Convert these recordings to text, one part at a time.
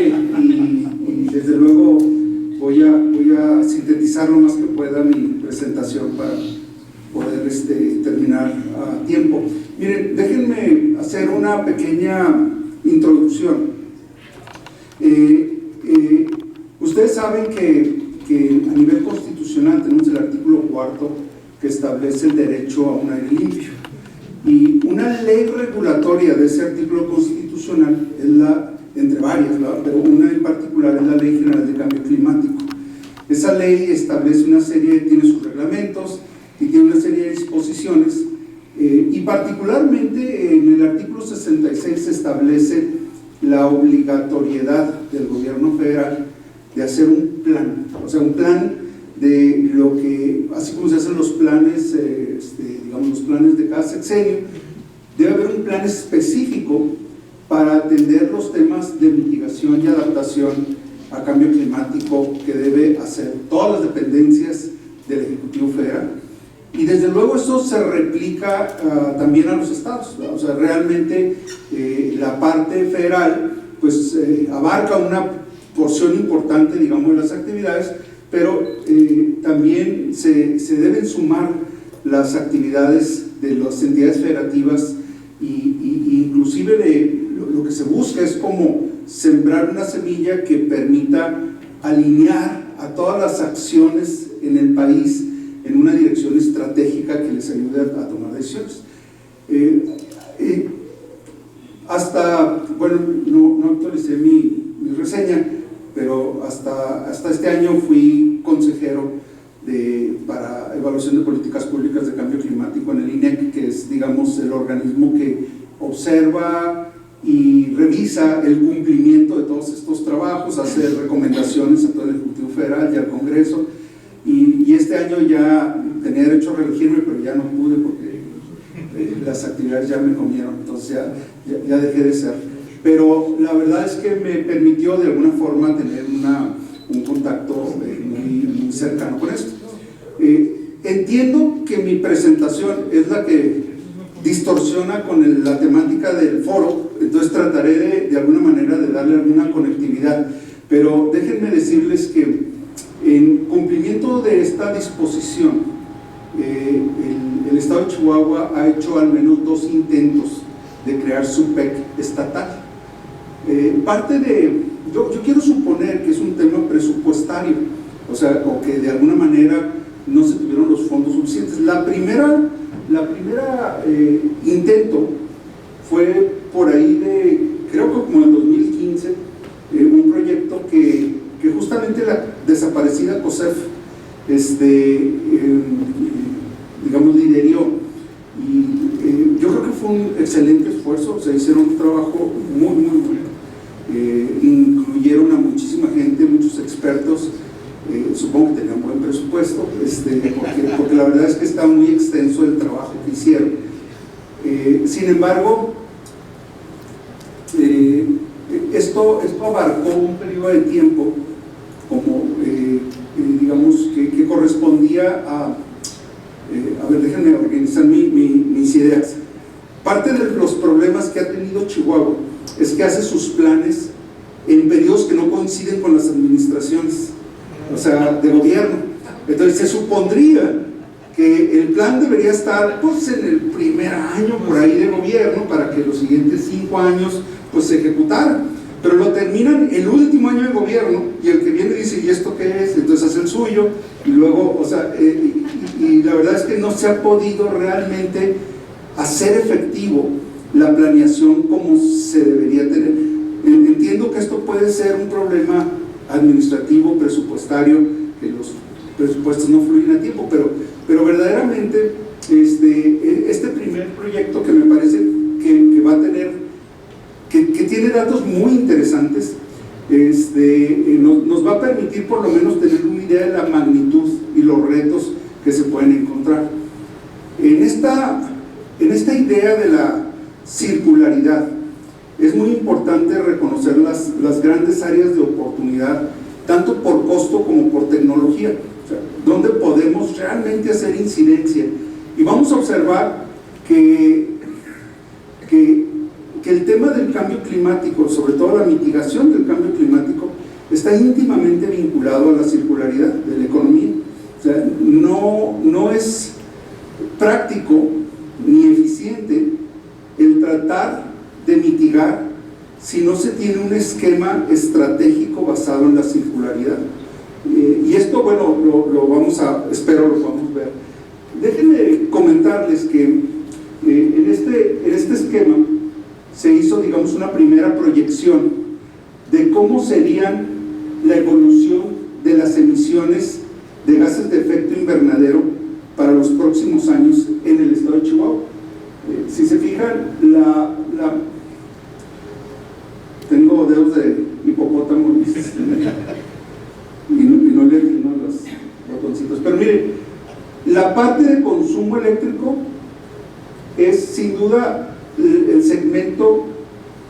breve y desde luego voy a sintetizar lo más que pueda mi presentación para poder terminar a tiempo. Miren, déjenme hacer una pequeña introducción. Ustedes saben que a nivel constitucional tenemos el artículo 4 que establece el derecho a un aire limpio, y una ley regulatoria de ese artículo constitucional es entre varias, pero una en particular es la Ley General de Cambio Climático. Esa ley establece tiene sus reglamentos y tiene una serie de disposiciones, y particularmente en el artículo 66 se establece la obligatoriedad del gobierno federal de hacer un plan, o sea, un plan de lo que, así como se hacen los planes, digamos, los planes de cada sexenio, debe haber un plan específico para atender los temas de mitigación y adaptación a cambio climático que debe hacer todas las dependencias del Ejecutivo Federal. Y desde luego eso se replica también a los estados, ¿verdad? O sea, realmente la parte federal pues abarca una porción importante, digamos, de las actividades, pero también se deben sumar las actividades de las entidades federativas y inclusive lo que se busca es como sembrar una semilla que permita alinear a todas las acciones en el país en una dirección estratégica que les ayude a tomar decisiones. Bueno, no actualicé mi reseña, pero hasta este año fui consejero para evaluación de políticas públicas de cambio climático en el INEC, que es, digamos, el organismo que observa y revisa el cumplimiento de todos estos trabajos, hace recomendaciones a todo el Ejecutivo Federal y al Congreso. Y este año ya tenía derecho a reelegirme, pero ya no pude porque las actividades ya me comieron, entonces ya dejé de ser. Pero la verdad es que me permitió de alguna forma tener un contacto muy cercano con esto. Entiendo que mi presentación es la que distorsiona con la temática del foro, entonces trataré de alguna manera de darle alguna conectividad, pero déjenme decirles que en cumplimiento de esta disposición, el Estado de Chihuahua ha hecho al menos 2 intentos de crear su PEC estatal. Yo quiero suponer que es un tema presupuestario, o sea, o que de alguna manera no se tuvieron los fondos suficientes. La primera intento fue por ahí creo que como en 2015, un proyecto que justamente la desaparecida COSEF digamos, lideró, y yo creo que fue un excelente esfuerzo. Se hicieron un trabajo muy bueno, incluyeron a muchísima gente, muchos expertos, supongo que tenían buen presupuesto, porque la verdad es que está muy extenso el trabajo que hicieron. Sin embargo, esto abarcó un periodo de tiempo como digamos que correspondía a ver, déjenme organizar mis ideas. Parte de los problemas que ha tenido Chihuahua es que hace sus planes en periodos que no coinciden con las administraciones, o sea, de gobierno. Entonces se supondría que el plan debería estar pues en el primer año por ahí de gobierno para que los siguientes 5 años pues se ejecutaran, pero lo terminan el último año de gobierno y el que viene dice, ¿y esto qué es? Entonces hace el suyo y luego, o sea, y la verdad es que no se ha podido realmente hacer efectivo la planeación como se debería tener. Entiendo que esto puede ser un problema administrativo, presupuestario, que los presupuestos no fluyen a tiempo, pero verdaderamente este primer proyecto que me parece que va a tener, que tiene datos muy interesantes, nos va a permitir por lo menos tener una idea de la magnitud y los retos que se pueden encontrar. En esta idea de la circularidad es muy importante reconocer las grandes áreas de oportunidad, tanto por costo como por tecnología, o sea, donde podemos realmente hacer incidencia. Y vamos a observar que el tema del cambio climático, sobre todo la mitigación del cambio climático, está íntimamente vinculado a la circularidad de la economía. O sea, no es práctico ni eficiente el tratar de mitigar si no se tiene un esquema estratégico basado en la circularidad. Y esto, bueno, espero lo podamos ver. Déjenme comentarles que en este esquema se hizo, digamos, una primera proyección de cómo serían la evolución de las emisiones de gases de efecto invernadero para los próximos años en el estado de Chihuahua. Si se fijan, tengo dedos de hipopótamo y no le atino los botoncitos, pero miren, la parte de consumo eléctrico es sin duda el segmento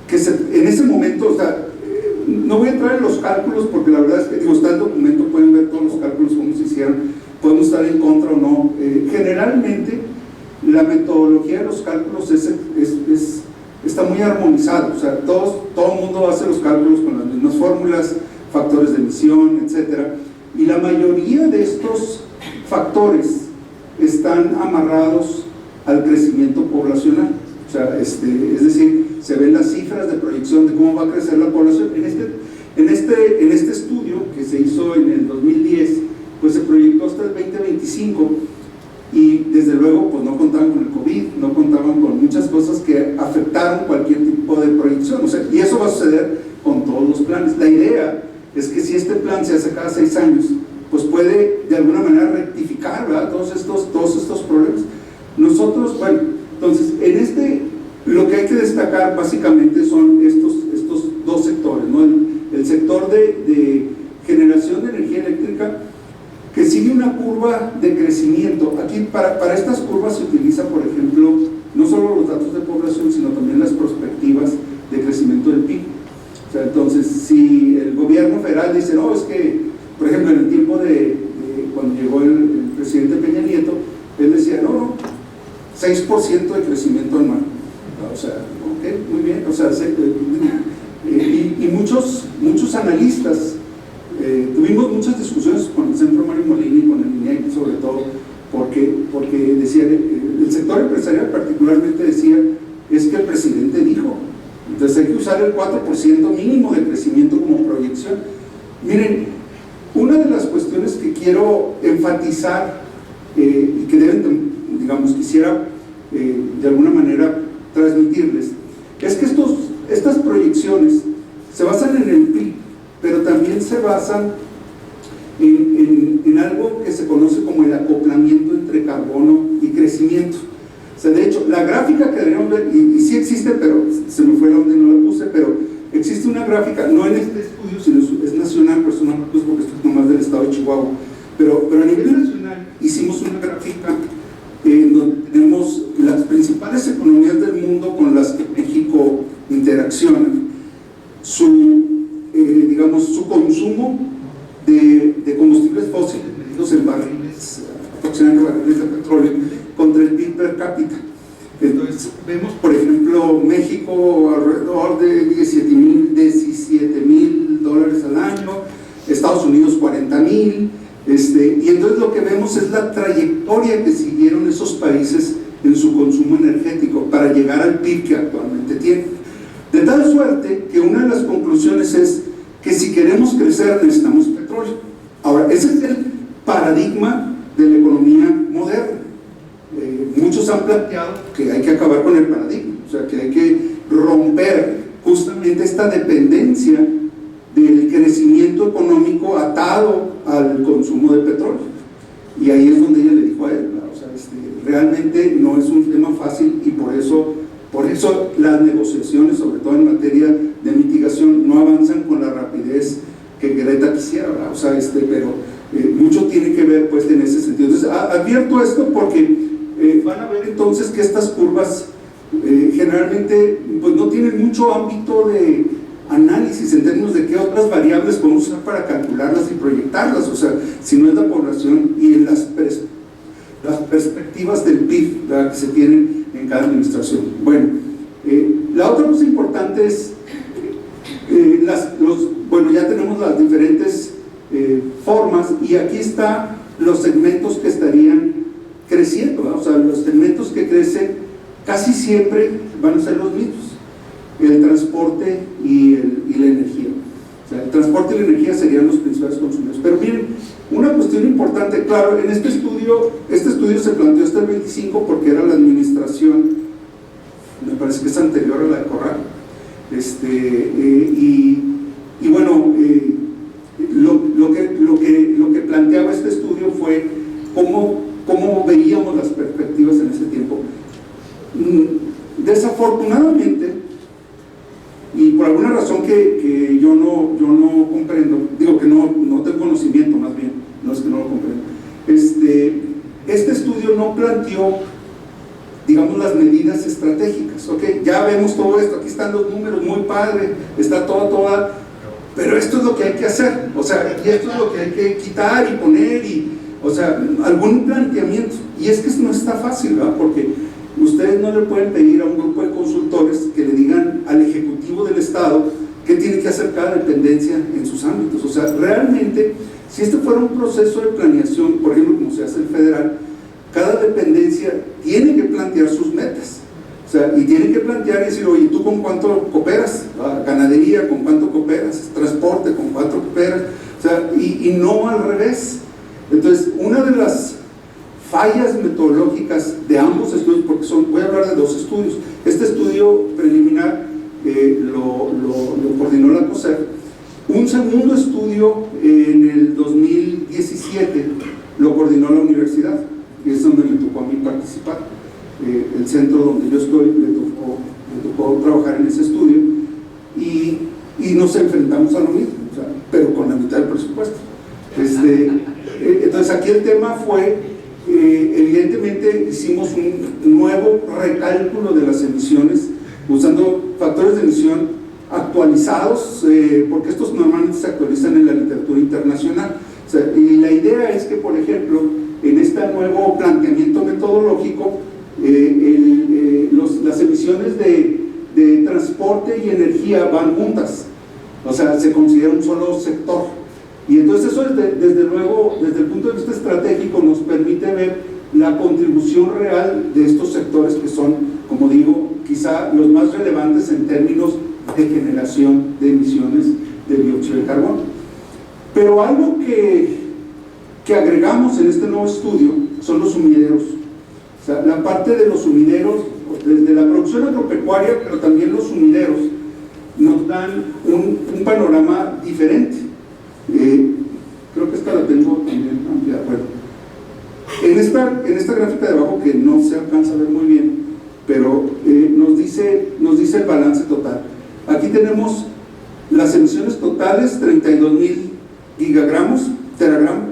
que en ese momento, o sea, no voy a entrar en los cálculos porque la verdad es que, está el documento, pueden ver todos los cálculos cómo se hicieron, podemos estar en contra o no. Generalmente la metodología de los cálculos está muy armonizada, o sea, todo el mundo hace los cálculos con las mismas fórmulas, factores de emisión, etcétera, y la mayoría de estos factores están amarrados al crecimiento poblacional. O sea, es decir, se ven las cifras de proyección de cómo va a crecer la población. En este estudio que se hizo en el 2010, pues se proyectó hasta el 2025 y desde luego pues no contaban con el COVID, no contaban con muchas cosas que afectaron cualquier tipo de proyección. O sea, y eso va a suceder con todos los planes. La idea es que si este plan se hace cada 6 años, pues puede de alguna manera rectificar, ¿verdad?, todos estos problemas. Nosotros, bueno, entonces, lo que hay que destacar básicamente son estos dos sectores, ¿no? El sector de generación de energía eléctrica, que sigue una curva de crecimiento. Aquí para estas curvas se utiliza, por ejemplo, no solo los datos de población, sino también las perspectivas de crecimiento del PIB. O sea, entonces, si el gobierno federal dice, no, es que, por ejemplo, en el tiempo de cuando llegó el presidente Peña Nieto, él decía, no, 6% de crecimiento anual. O sea, ok, muy bien. O sea, y muchos analistas, tuvimos muchas discusiones con el Centro Mario Molina y con el INEC, sobre todo, porque decía, el sector empresarial particularmente decía, es que el presidente dijo, entonces hay que usar el 4% mínimo de crecimiento como proyección. Miren, una de las cuestiones que quiero enfatizar y que quisiera de alguna manera transmitirles, es que estas proyecciones se basan en el PIB, pero también se basan en algo que se conoce como el acoplamiento entre carbono y crecimiento. O sea, de hecho, la gráfica que deberíamos ver, y sí existe, pero se me fue la onda y no la puse, pero existe una gráfica, no en este estudio, sino es nacional, pero eso no lo puse porque esto es nomás del estado de Chihuahua, pero a nivel nacional hicimos una gráfica en donde tenemos las principales economías del mundo con las que México interacciona, su consumo de combustibles fósiles medidos en barriles, aproximadamente barriles de petróleo, contra el PIB per cápita. Entonces vemos, por ejemplo, México alrededor de $17,000 al año, Estados Unidos 40,000, y entonces lo que vemos es la trayectoria que siguieron esos países en su consumo energético para llegar al PIB que actualmente tienen. De tal suerte que una de las conclusiones es que si queremos crecer necesitamos petróleo. Ahora, ese es el paradigma de la economía moderna. Muchos han planteado que hay que acabar con el paradigma, o sea, que hay que romper justamente esta dependencia del crecimiento económico atado al consumo de petróleo. Y ahí es donde ella le dijo a él, o sea, realmente no es un tema fácil, y por eso las negociaciones, sobre todo en materia de mitigación, no avanzan con la rapidez que Greta quisiera, ¿verdad? O sea, pero mucho tiene que ver pues en ese sentido. Entonces, advierto esto porque van a ver entonces que estas curvas generalmente pues no tienen mucho ámbito de análisis en términos de qué otras variables podemos usar para calcularlas y proyectarlas, o sea, si no es la población y en las perspectivas del PIB, ¿verdad?, que se tienen en cada administración. Bueno, la otra cosa importante es bueno, ya tenemos las diferentes formas, y aquí están los segmentos que estarían creciendo, ¿no? O sea, los segmentos que crecen casi siempre van a ser los mismos: el transporte y la energía. O sea, el transporte y la energía serían los principales consumidores. Pero miren, una cuestión importante, claro, en este estudio se planteó hasta el 25 porque era la administración, me parece que es anterior a la de Corral, y bueno, lo que planteaba este estudio fue cómo veíamos las perspectivas en ese tiempo. Desafortunadamente, y por alguna razón que yo no comprendo, digo que no tengo conocimiento, más bien, no es que no lo comprendo, este estudio no planteó, digamos, las medidas estratégicas. ¿Okay? Ya vemos todo esto, aquí están los números, muy padre, está toda, pero esto es lo que hay que hacer, o sea, y esto es lo que hay que quitar y poner, o sea, algún planteamiento. Y es que no está fácil, ¿verdad? Porque ustedes no le pueden pedir a un grupo de consultores que le digan al Ejecutivo del Estado qué tiene que hacer cada dependencia en sus ámbitos. O sea, realmente, si este fuera un proceso de planeación, por ejemplo, como se hace el federal, cada dependencia tiene que plantear sus metas. O sea, y tiene que plantear y decir: oye, ¿tú con cuánto cooperas? Ganadería, ¿con cuánto cooperas? Transporte, ¿con cuánto cooperas? O sea, y no al revés. Entonces, una de las fallas metodológicas de ambos estudios, porque voy a hablar de dos estudios. Este estudio preliminar lo coordinó la COSER. Un segundo estudio en el 2017 lo coordinó la universidad, y es donde me tocó a mí participar. El centro donde yo estoy me tocó trabajar en ese estudio, y nos enfrentamos a lo mismo, o sea, pero con la mitad del presupuesto. Entonces aquí el tema fue, evidentemente hicimos un nuevo recálculo de las emisiones usando factores de emisión actualizados, porque estos normalmente se actualizan en la literatura internacional. O sea, y la idea es que, por ejemplo, en este nuevo planteamiento metodológico, las emisiones de transporte y energía van juntas, o sea, se considera un solo sector. Y entonces eso, desde luego, desde el punto de vista estratégico, nos permite ver la contribución real de estos sectores, que son, como digo, quizá los más relevantes en términos de generación de emisiones de dióxido de carbono. Pero algo que agregamos en este nuevo estudio son los sumideros. O sea, la parte de los sumideros, desde la producción agropecuaria, pero también los sumideros, nos dan un panorama diferente. Creo que esta la tengo también ampliada. Bueno, en esta gráfica de abajo, que no se alcanza a ver muy bien, pero nos dice el balance total. Aquí tenemos las emisiones totales: 32.000 gigagramos, teragramos,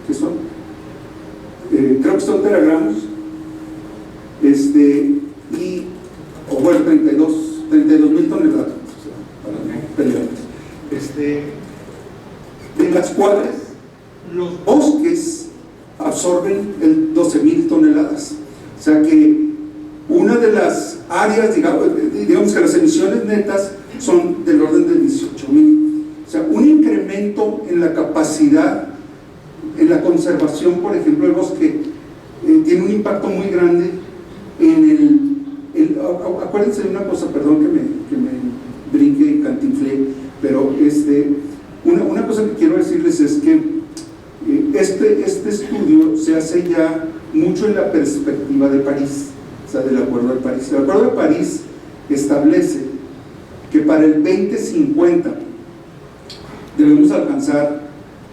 ¿qué son? Creo que son teragramos, o bueno, 32.000 toneladas, de las cuales los bosques absorben 12.000 toneladas. O sea que una de las áreas, digamos que las emisiones netas son del orden de 18.000. O sea, un incremento en la capacidad, en la conservación, por ejemplo, del bosque, tiene un impacto muy grande en acuérdense de una cosa, perdón que me brinque y cantinflé, pero una cosa que quiero decirles es que este estudio se hace ya mucho en la perspectiva de París, o sea, del Acuerdo de París. El Acuerdo de París establece que para el 2050 debemos alcanzar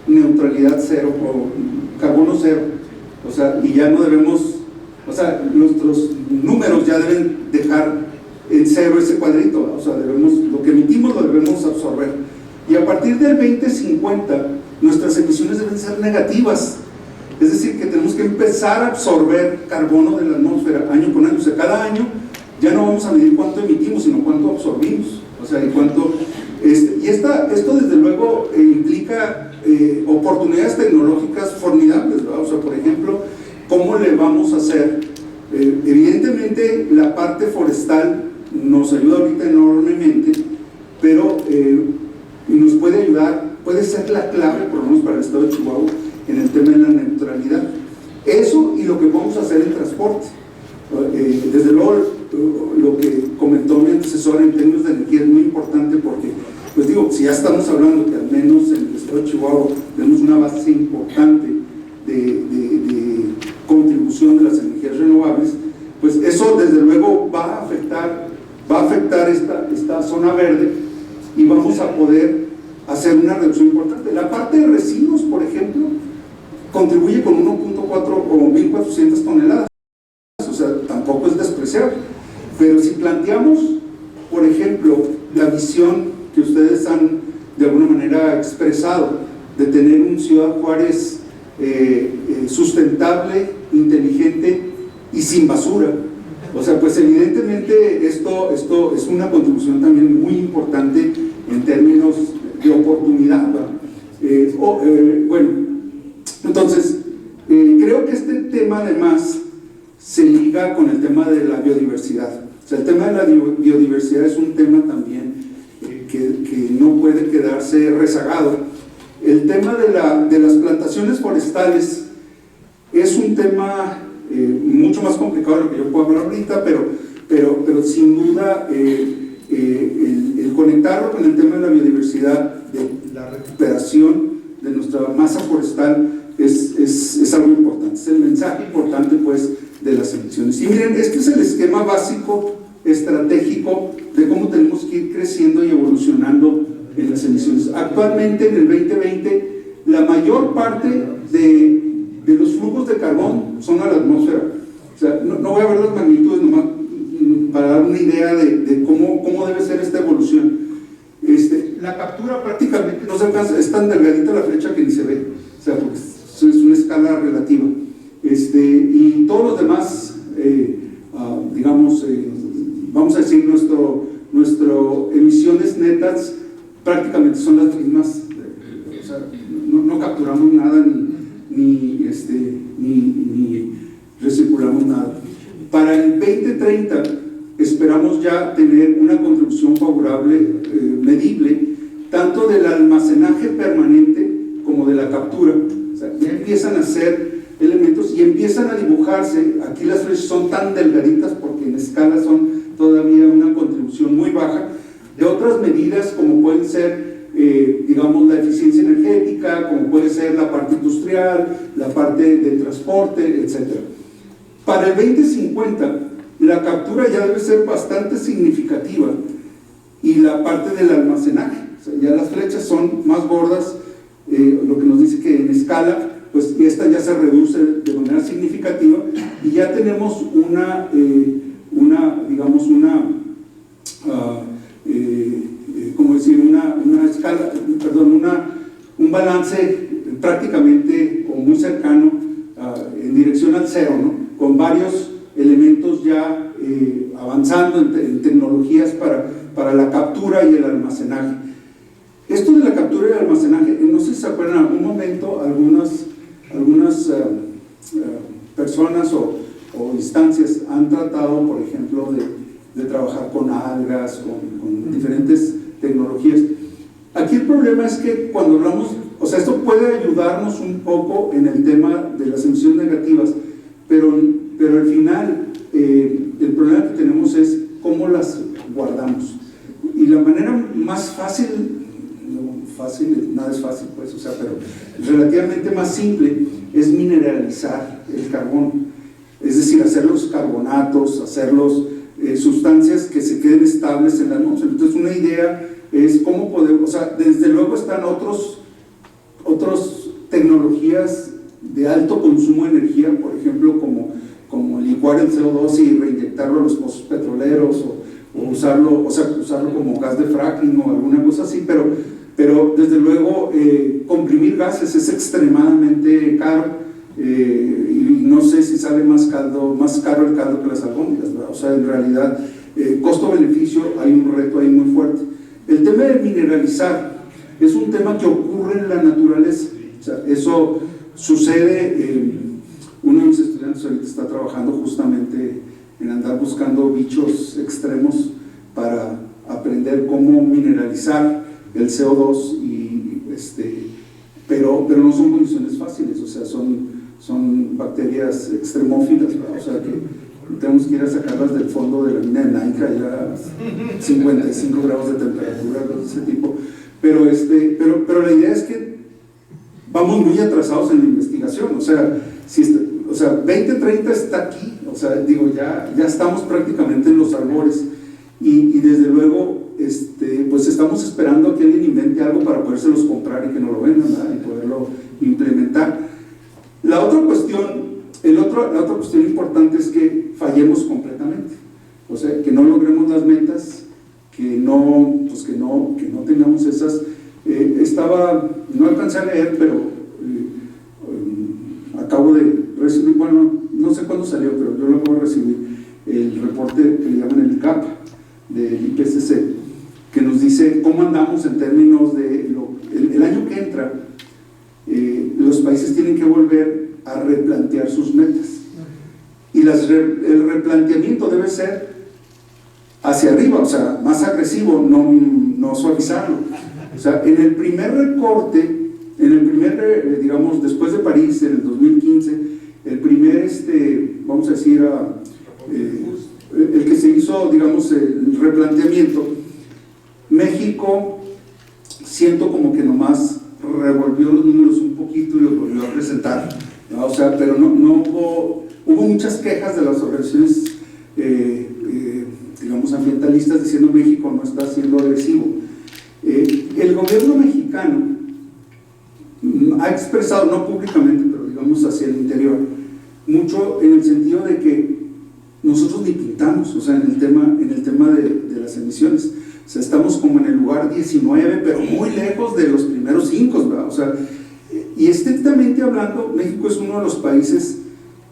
neutralidad cero o carbono cero, o sea, y ya no debemos, o sea, nuestros números ya deben dejar en cero ese cuadrito, o sea, lo que emitimos lo debemos absorber, y a partir del 2050 nuestras emisiones deben ser negativas, es decir, que tenemos que empezar a absorber carbono de la atmósfera año con año. O sea, cada año ya no vamos a medir cuánto emitimos, sino cuánto absorbimos, o sea, y cuánto, esto desde luego implica oportunidades tecnológicas formidables, ¿verdad? O sea, por ejemplo, ¿cómo le vamos a hacer? Evidentemente la parte forestal nos ayuda ahorita enormemente, pero nos puede ayudar, puede ser la clave, por lo menos para el estado de Chihuahua, en el tema de la neutralidad. Eso y lo que vamos a hacer en transporte. Desde luego, lo que comentó mi antecesor en términos de energía es muy importante porque, pues digo, si ya estamos hablando que al menos en el estado de Chihuahua tenemos una base importante de contribución de las energías renovables, pues eso desde luego va a afectar esta zona verde y vamos a poder hacer una reducción importante. La parte de residuos, por ejemplo, contribuye con 1.4 o 1.400 toneladas, o sea, tampoco es despreciable. Pero si planteamos, por ejemplo, la visión que ustedes han de alguna manera expresado de tener un Ciudad Juárez sustentable, inteligente y sin basura, o sea, pues evidentemente esto es una contribución también muy importante en términos de oportunidad, bueno, entonces creo que este tema además se liga con el tema de la biodiversidad. O sea, el tema de la biodiversidad es un tema también que no puede quedarse rezagado. El tema de las plantaciones forestales es un tema mucho más complicado de lo que yo puedo hablar ahorita, pero sin duda el conectarlo con el tema de la biodiversidad, de la recuperación de nuestra masa forestal es algo importante, es el mensaje importante pues de las emisiones. Y miren, este es el esquema básico estratégico de cómo tenemos que ir creciendo y evolucionando en las emisiones. Actualmente en el 2020 la mayor parte de los flujos de carbón son a la atmósfera. O sea, no voy a ver las magnitudes nomás para dar una idea de cómo debe ser esta evolución. La captura prácticamente no se alcanza, es tan delgadita la flecha que ni se ve, o sea, porque es una escala relativa. Y todos los demás, digamos, vamos a decir, nuestro emisiones netas prácticamente son las mismas, o sea, no capturamos nada ni recirculamos nada. Para el 2030 esperamos ya tener una contribución favorable, medible, tanto del almacenaje permanente como de la captura. O sea, ya empiezan a ser elementos y empiezan a dibujarse. Aquí las flechas son tan delgaditas porque en escala son todavía una contribución muy baja de otras medidas como pueden ser digamos la eficiencia energética, como puede ser la parte industrial, la parte de transporte, etc. Para el 2050 la captura ya debe ser bastante significativa y la parte del almacenaje, o sea, ya las flechas son más gordas, lo que nos dice que en escala pues esta ya se reduce de manera significativa y ya tenemos un balance prácticamente o muy cercano en dirección al cero, ¿no? Con varios elementos ya avanzando en tecnologías para la captura y el almacenaje. Esto de la captura y el almacenaje, no sé si se acuerdan, en algún momento algunas personas o instancias han tratado, por ejemplo, de trabajar con algas, con diferentes tecnologías. Aquí el problema es que cuando hablamos, o sea, esto puede ayudarnos un poco en el tema de las emisiones negativas, pero al final el problema que tenemos es cómo las guardamos. Y la manera más fácil, nada es fácil pues, o sea, pero relativamente más simple es mineralizar el carbón, es decir, hacer los carbonatos, hacerlos sustancias que se queden estables en la atmósfera. Entonces una idea es cómo podemos, o sea, desde luego están otras tecnologías de alto consumo de energía, por ejemplo, como licuar el CO2 y reinyectarlo a los pozos petroleros o usarlo como gas de fracking o alguna cosa así, pero desde luego comprimir gases es extremadamente caro y no sé si sale más caro el caldo que las albóndigas, ¿verdad? O sea, en realidad costo-beneficio hay un reto ahí muy fuerte. El tema de mineralizar es un tema que ocurre en la naturaleza, o sea, eso sucede. Uno de mis estudiantes ahorita está trabajando justamente en andar buscando bichos extremos aprender cómo mineralizar el CO2, pero no son condiciones fáciles, o sea, son bacterias extremófilas, ¿verdad? O sea, que tenemos que ir a sacarlas del fondo de la mina de Naica, ya 55 grados de temperatura, cosas de ese tipo. Pero la idea es que vamos muy atrasados en la investigación, o sea, 2030 está aquí, o sea, digo, ya estamos prácticamente en los albores, y desde luego, pues estamos esperando a que alguien invente algo para podérselos comprar y que nos lo vendan, ¿verdad? Y poderlo implementar. La otra cuestión importante es que fallemos completamente, o sea, que no logremos las metas, que no tengamos esas. No alcancé a leer, pero acabo de recibir, bueno, no sé cuándo salió, pero yo lo acabo de recibir, el reporte que le llaman el CAP del IPCC, que nos dice cómo andamos en términos de el año que entra. Los países tienen que volver a replantear sus metas, y el replanteamiento debe ser hacia arriba, o sea, más agresivo, no suavizarlo. O sea, en el primer recorte, digamos, después de París, en el 2015, el primer, vamos a decir, el que se hizo, digamos, el replanteamiento, México, siento como que nomás revolvió los números un poquito y los volvió a presentar, ¿no? O sea, pero no hubo muchas quejas de las organizaciones, digamos, ambientalistas, diciendo México no está siendo agresivo. El gobierno mexicano ha expresado, no públicamente, pero digamos hacia el interior, mucho en el sentido de que nosotros ni pintamos, o sea, en el tema de las emisiones. O sea, estamos como en el lugar 19, pero muy lejos de los primeros 5, ¿verdad? O sea, y estrictamente hablando, México es uno de los países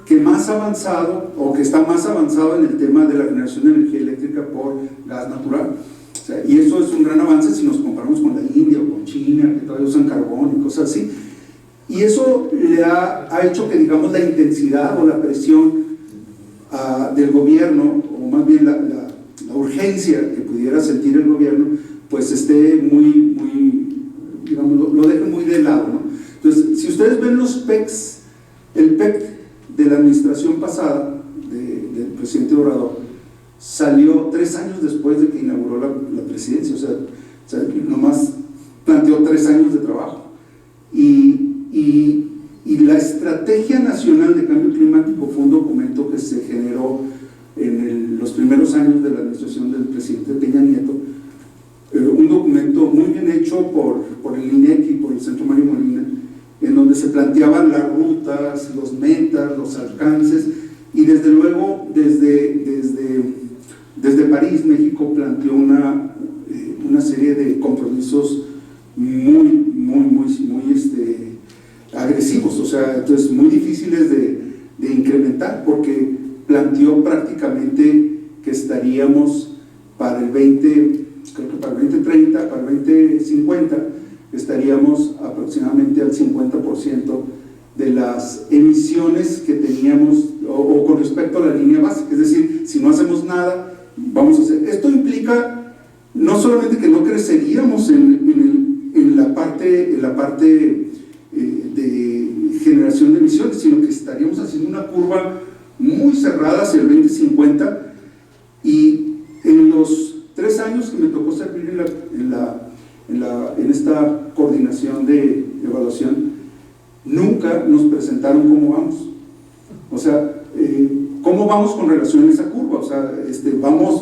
que más avanzado, o que está más avanzado en el tema de la generación de energía eléctrica por gas natural. O sea, y eso es un gran avance si nos comparamos con la India o con China, que todavía usan carbón y cosas así. Y eso le ha hecho que, digamos, la intensidad o la presión del gobierno, o más bien la urgencia que pudiera sentir el gobierno, pues esté muy, digamos, lo deje muy de lado, ¿no? Entonces, si ustedes ven los PECs, el PEC de la administración pasada del presidente Obrador salió 3 años después de que inauguró la presidencia, o sea, nomás planteó 3 años de trabajo, y la Estrategia Nacional de Cambio Climático fue un documento que se generó en los primeros años de la administración del presidente Peña Nieto, un documento muy bien hecho por el INEC y por el Centro Mario Molina, en donde se planteaban las rutas, los metas, los alcances, y desde luego desde París, México planteó una serie de compromisos muy agresivos, o sea, entonces muy difíciles de incrementar, porque planteó prácticamente que estaríamos para el 2030, para el 2050, estaríamos aproximadamente al 50% de las emisiones que teníamos, o con respecto a la línea básica. Es decir, si no hacemos nada, vamos a hacer. Esto implica no solamente que no creceríamos en la parte de generación de emisiones, sino que estaríamos haciendo una curva muy cerrada hacia el 2050, y en los 3 años que me tocó servir en esta coordinación de evaluación, nunca nos presentaron cómo vamos, o sea, cómo vamos con relación a esa curva. O sea,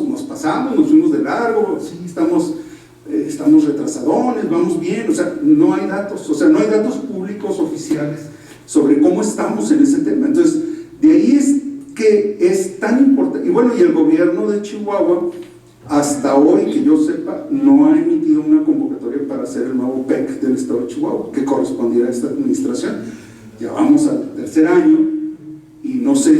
nos pasamos, nos fuimos de largo, sí, estamos retrasadones, vamos bien, o sea, no hay datos, públicos oficiales sobre cómo estamos en ese tema. Entonces, de ahí es que es tan importante. Y bueno, y el gobierno de Chihuahua, hasta hoy que yo sepa, no ha emitido una convocatoria para hacer el nuevo PEC del estado de Chihuahua, que correspondiera a esta administración. Ya vamos al 3er año, y no sé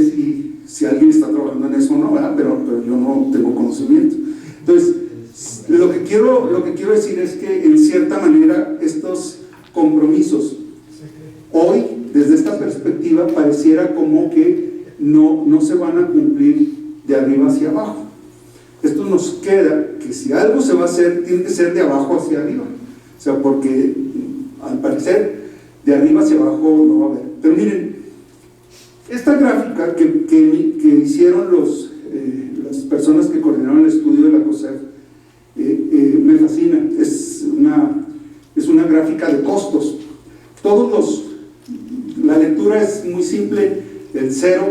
si alguien está trabajando en eso o no, ¿verdad? Pero yo no tengo conocimiento. Entonces, lo que quiero decir es que, en cierta manera, estos compromisos hoy, desde esta perspectiva, pareciera como que no se van a cumplir de arriba hacia abajo. esto nos queda que si algo se va a hacer, tiene que ser de abajo hacia arriba. O sea, porque al parecer de arriba hacia abajo no va a haber. Pero miren, esta gráfica que hicieron las personas que coordinaron el estudio de la COSEF me fascina. Es una gráfica de costos. La lectura es muy simple. El cero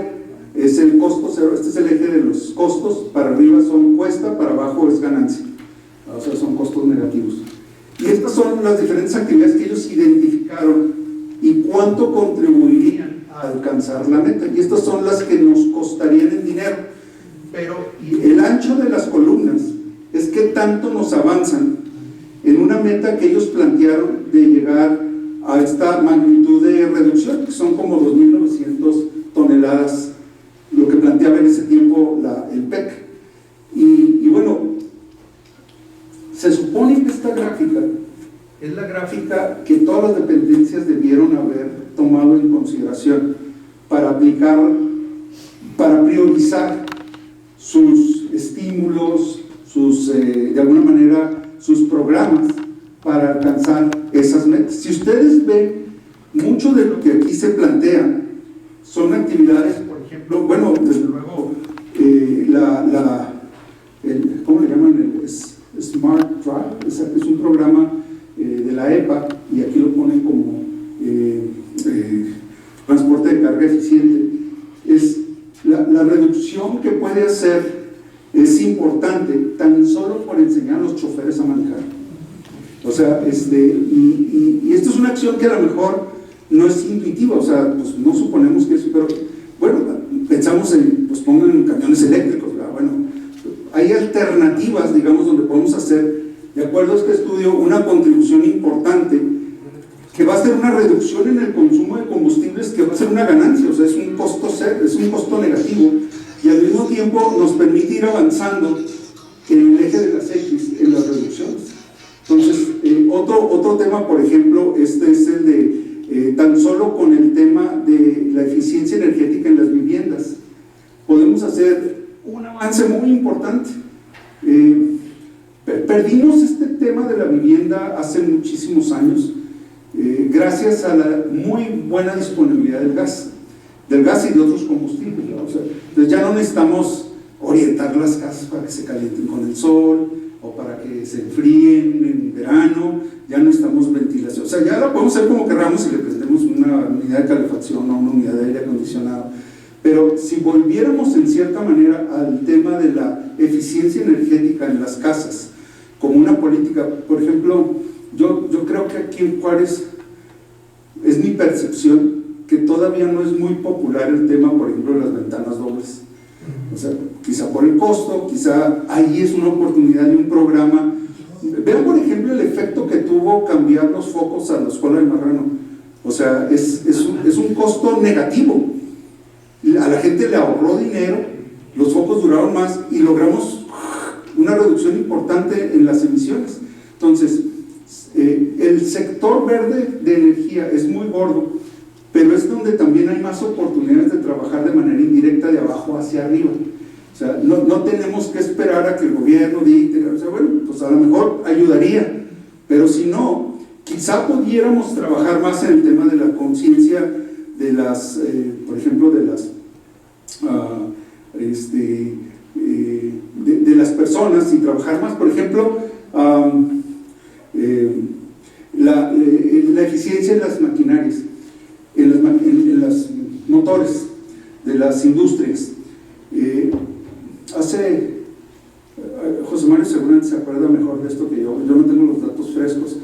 es el costo cero, este es el eje de los costos. Para arriba son cuesta, para abajo es ganancia, o sea, son costos negativos. Y estas son las diferentes actividades que ellos identificaron y cuánto contribuirían a alcanzar la meta. Y estas son las que nos costarían en dinero. Pero el ancho de las columnas es qué tanto nos avanzan en una meta que ellos plantearon de llegar a esta magnitud de reducción, que son como 2.900 toneladas, lo que planteaba en ese tiempo el PEC. Y bueno, se supone que esta gráfica es la gráfica que todas las dependencias debieron haber tomado en consideración para aplicar, para priorizar sus estímulos, de alguna manera sus programas para alcanzar esas metas. Si ustedes ven, mucho de lo que aquí se plantea son actividades, por ejemplo, bueno, desde luego, ¿cómo le llaman? El Smart Drive, es un programa de la EPA, y aquí lo ponen como transporte de carga eficiente. Es la reducción que puede hacer es importante, tan solo por enseñar a los choferes a manejar. O sea, y esto es una acción que a lo mejor no es intuitiva, o sea, pues no suponemos que eso, pero bueno, pensamos en, pues pongan camiones eléctricos, ¿verdad? Bueno, hay alternativas, digamos, donde podemos hacer, de acuerdo a este estudio, una contribución importante, que va a ser una reducción en el consumo de combustibles, que va a ser una ganancia, o sea, es un costo cero, es un costo negativo, y al mismo tiempo nos permite ir avanzando en el eje de las X, en las reducciones. Entonces, otro tema, por ejemplo, este es el de tan solo con el tema de la eficiencia energética en las viviendas podemos hacer un avance muy importante. Perdimos este tema de la vivienda hace muchísimos años, gracias a la muy buena disponibilidad del gas y de otros combustibles, ¿no? O sea, entonces ya no necesitamos orientar las casas para que se calienten con el sol o para que se enfríen en verano, ya no necesitamos ventilación, o sea, ya lo podemos hacer como queramos si le prendemos una unidad de calefacción o una unidad de aire acondicionado. Pero si volviéramos en cierta manera al tema de la eficiencia energética en las casas como una política, por ejemplo, yo creo que aquí en Juárez es mi percepción que todavía no es muy popular el tema, por ejemplo, de las ventanas dobles. O sea, quizá por el costo, quizá ahí es una oportunidad de un programa. Vean, por ejemplo, el efecto que tuvo cambiar los focos a la Escuela de Marrano. O sea, es un costo negativo. A la gente le ahorró dinero, los focos duraron más y logramos una reducción importante en las emisiones. Entonces, el sector verde de energía es muy gordo, pero es donde también hay más oportunidades de trabajar de manera indirecta de abajo hacia arriba. O sea, no tenemos que esperar a que el gobierno dicte, o sea, bueno, pues a lo mejor ayudaría, pero si no, quizá pudiéramos trabajar más en el tema de la conciencia de las, por ejemplo, de las de las personas, y trabajar más, por ejemplo, la eficiencia en las maquinarias, en los motores de las industrias. José Mario seguramente se acuerda mejor de esto que yo no tengo los datos frescos,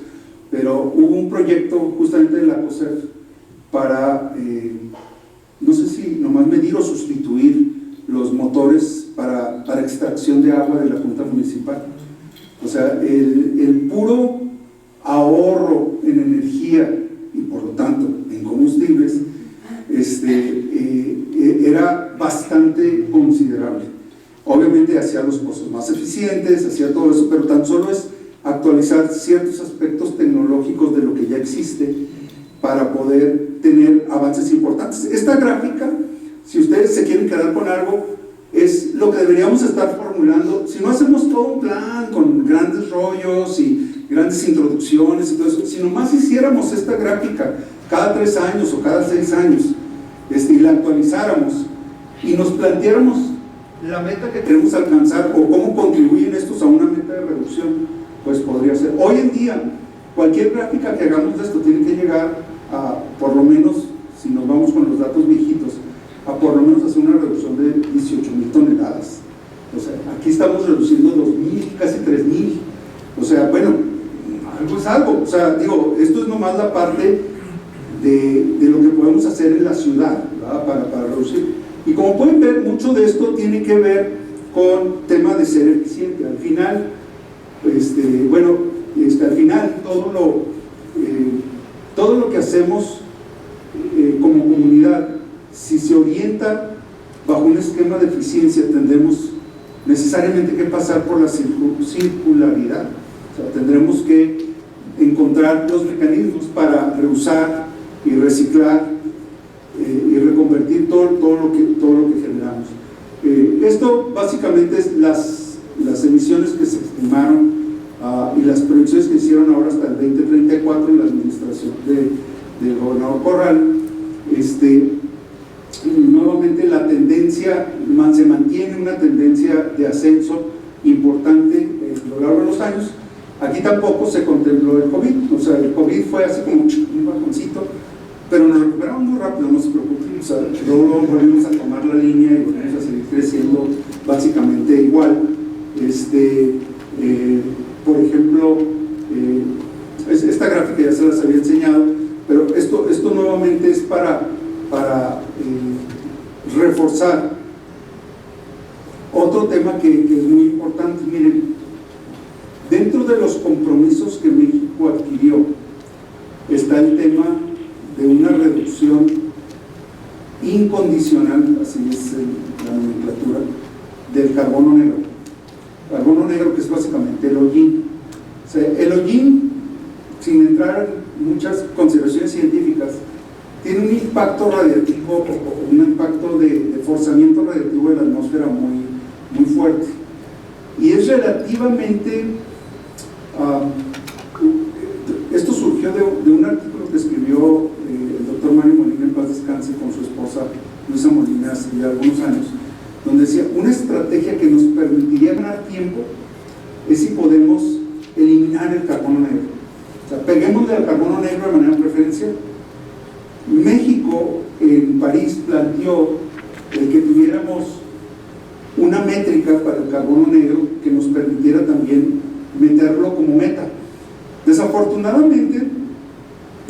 pero hubo un proyecto justamente de la COSEF para, no sé si nomás medir o sustituir los motores para extracción de agua de la Junta Municipal. O sea, el puro ahorro en energía y por lo tanto en combustibles era bastante considerable. Obviamente hacía los pozos más eficientes, hacía todo eso, pero tan solo es actualizar ciertos aspectos tecnológicos de lo que ya existe para poder tener avances importantes. Esta gráfica, si ustedes se quieren quedar con algo, es lo que deberíamos estar formulando, si no hacemos todo un plan con grandes rollos y grandes introducciones y todo eso, si nomás hiciéramos esta gráfica cada 3 años o cada 6 años, y la actualizáramos y nos planteáramos la meta que queremos alcanzar o cómo contribuyen estos a una meta de reducción, pues podría ser. Hoy en día, cualquier gráfica que hagamos de esto tiene que llegar a, por lo menos, si nos vamos con los datos viejitos, a por lo menos hacer una reducción de 18,000 toneladas. O sea, aquí estamos reduciendo 2,000, casi 3,000. O sea, bueno, algo es algo. O sea, digo, esto es nomás la parte de lo que podemos hacer en la ciudad, ¿verdad? Para reducir. Y como pueden ver, mucho de esto tiene que ver con tema de ser eficiente. Al final, al final todo lo que hacemos como comunidad, si se orienta bajo un esquema de eficiencia, tendremos necesariamente que pasar por la circularidad. O sea, tendremos que encontrar los mecanismos para reusar y reciclar y reconvertir todo lo que generamos. Esto básicamente es las emisiones que se estimaron y las proyecciones que hicieron ahora hasta el 2034 en la administración del gobernador Corral. Nuevamente la tendencia, se mantiene una tendencia de ascenso importante a lo largo de los años. Aquí tampoco se contempló el COVID, o sea, el COVID fue así como un bajoncito, pero nos recuperamos muy rápido, no se preocupen. O sea, luego volvimos a tomar la línea y volvimos a seguir creciendo básicamente igual. Por ejemplo, esta gráfica ya se las había enseñado, pero esto nuevamente es para reforzar otro tema que es muy importante. Miren, dentro de los compromisos que México adquirió está el tema de una reducción incondicional, así es la nomenclatura, del carbono negro. Carbono negro, que es básicamente el hollín. O sea, el hollín, sin entrar en muchas consideraciones científicas, tiene un impacto radiativo o un impacto de forzamiento radiativo de la atmósfera muy fuerte. Y es relativamente, esto surgió de un artículo que escribió el doctor Mario Molina, en paz descanse, con su esposa Luisa Molina hace ya algunos años, donde decía, una estrategia que nos permitiría ganar tiempo es si podemos eliminar el carbono negro. O sea, peguémosle al carbono negro de manera preferencial. México en París planteó el que tuviéramos una métrica para el carbono negro que nos permitiera también meterlo como meta. Desafortunadamente,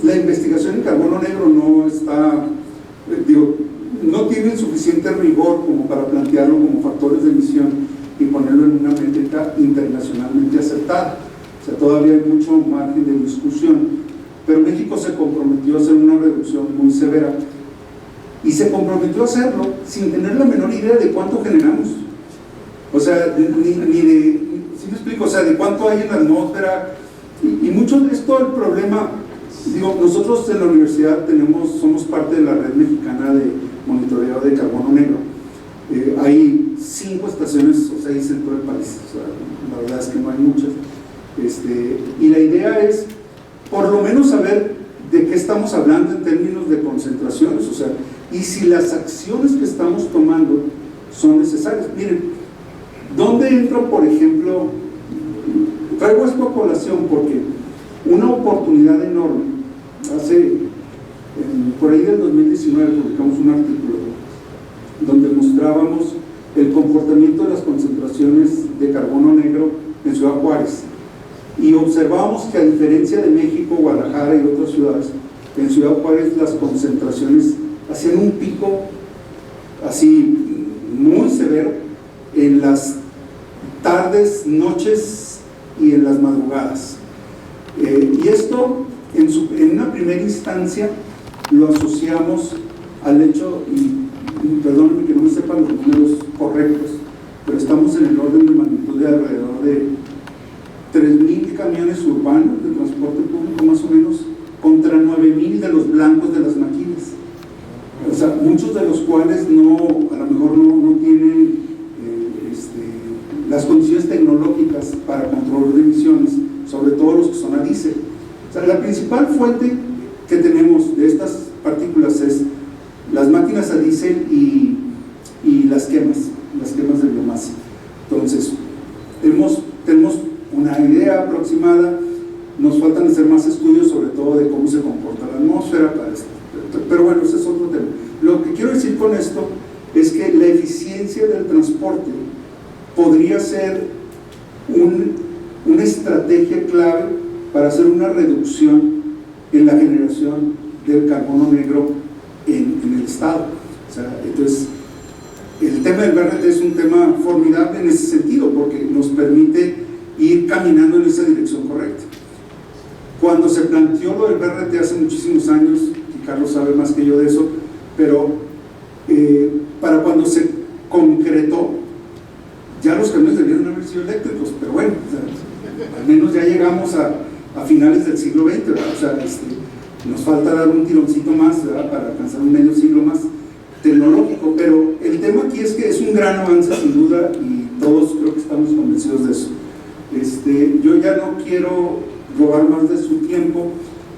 la investigación en carbono negro no está, no tiene suficiente rigor como para plantearlo como factores de emisión y ponerlo en una métrica internacionalmente aceptada. O sea, todavía hay mucho margen de discusión. Pero México se comprometió a hacer una reducción muy severa y se comprometió a hacerlo sin tener la menor idea de cuánto generamos. O sea, ¿sí me explico? O sea, de cuánto hay en la atmósfera y mucho de esto, el problema, nosotros en la universidad somos parte de la red mexicana de monitoreo de carbono negro. Hay 5 estaciones o 6 en todo el país, o sea, la verdad es que no hay muchas. Y la idea es por lo menos saber de qué estamos hablando en términos de concentraciones, o sea, y si las acciones que estamos tomando son necesarias. Miren, ¿dónde entra, por ejemplo? Traigo esto a colación porque una oportunidad enorme, por ahí del 2019 publicamos un artículo donde mostrábamos el comportamiento de las concentraciones de carbono negro en Ciudad Juárez. Y observamos que, a diferencia de México, Guadalajara y otras ciudades, en Ciudad Juárez las concentraciones hacían un pico así muy severo en las tardes, noches y en las madrugadas. Y esto, en una primera instancia, lo asociamos al hecho, y perdónenme que no me sepan los números correctos, pero estamos en el orden de magnitud de alrededor de 3,000 camiones urbanos de transporte público más o menos contra 9,000 de los blancos de las maquilas. O sea, muchos de los cuales a lo mejor no tienen las condiciones tecnológicas para control de emisiones, sobre todo los que son a diésel. O sea, la principal fuente que tenemos de estas partículas es las máquinas a diésel y las quemas de biomasa. Entonces, tenemos una idea aproximada, nos faltan hacer más estudios sobre todo de cómo se comporta la atmósfera para esto. Pero bueno, ese es otro tema. Lo que quiero decir con esto es que la eficiencia del transporte podría ser una estrategia clave para hacer una reducción en la generación del carbono negro en el estado. O sea, entonces, el tema del BRT es un tema formidable en ese sentido, porque nos permite ir caminando en esa dirección correcta. Cuando se planteó lo del BRT hace muchísimos años, y Carlos sabe más que yo de eso, pero para cuando se concretó, ya los camiones debieron haber sido eléctricos, pero bueno, o sea, al menos ya llegamos a finales del siglo XX, ¿verdad? O sea, nos falta dar un tironcito más, ¿verdad?, para alcanzar un medio siglo más tecnológico, pero el tema aquí es que es un gran avance sin duda y todos creo que estamos convencidos de eso. Yo ya no quiero robar más de su tiempo.